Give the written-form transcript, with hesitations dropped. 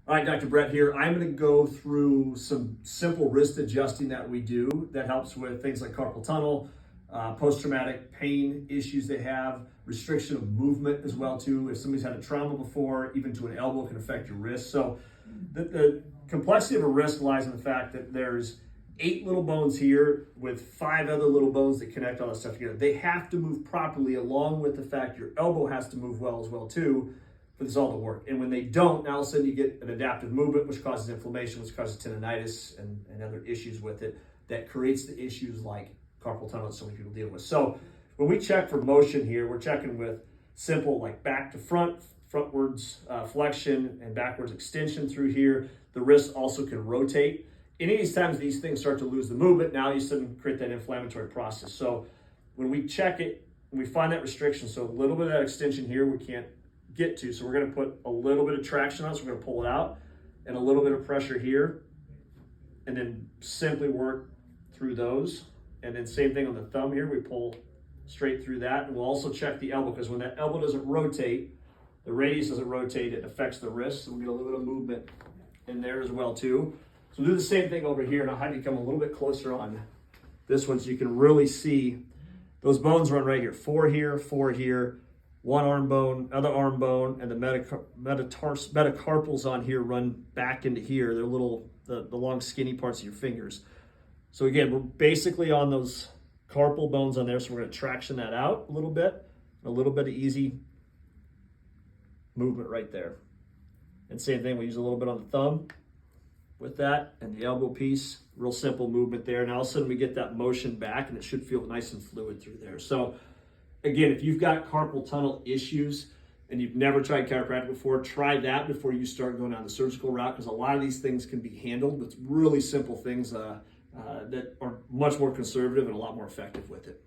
All right, Dr. Brett here. I'm going to go through some simple wrist adjusting that we do that helps with things like carpal tunnel, post-traumatic pain issues they have, restriction of movement as well too. If somebody's had a trauma before, even to an elbow can affect your wrist. So the complexity of a wrist lies in the fact that there's 8 little bones here with 5 other little bones that connect all this stuff together. They have to move properly, along with the fact your elbow has to move well as well too, for this all to work. And when they don't, now all of a sudden you get an adaptive movement, which causes inflammation, which causes tendonitis and other issues with it that creates the issues like carpal tunnel that so many people deal with. So when we check for motion here, we're checking with simple like back to front, frontwards flexion and backwards extension through here. The wrist also can rotate. Any of these times these things start to lose the movement, now you suddenly create that inflammatory process. So when we check it, we find that restriction. So a little bit of that extension here we can't get to. So we're going to put a little bit of traction on it. So we're going to pull it out and a little bit of pressure here and then simply work through those. And then same thing on the thumb here. We pull straight through that. And we'll also check the elbow because when that elbow doesn't rotate, the radius doesn't rotate, it affects the wrist. So we'll get a little bit of movement in there as well too. So we'll do the same thing over here. And I'll have you come a little bit closer on this one so you can really see those bones run right here. 4 here, one arm bone, other arm bone, and the metacarpals on here run back into here. They're little, the long skinny parts of your fingers. So again, we're basically on those carpal bones on there. So we're going to traction that out a little bit of easy movement right there. And same thing, we use a little bit on the thumb with that and the elbow piece. Real simple movement there. And all of a sudden we get that motion back and it should feel nice and fluid through there. So again, if you've got carpal tunnel issues and you've never tried chiropractic before, try that before you start going down the surgical route, because a lot of these things can be handled with really simple things that are much more conservative and a lot more effective with it.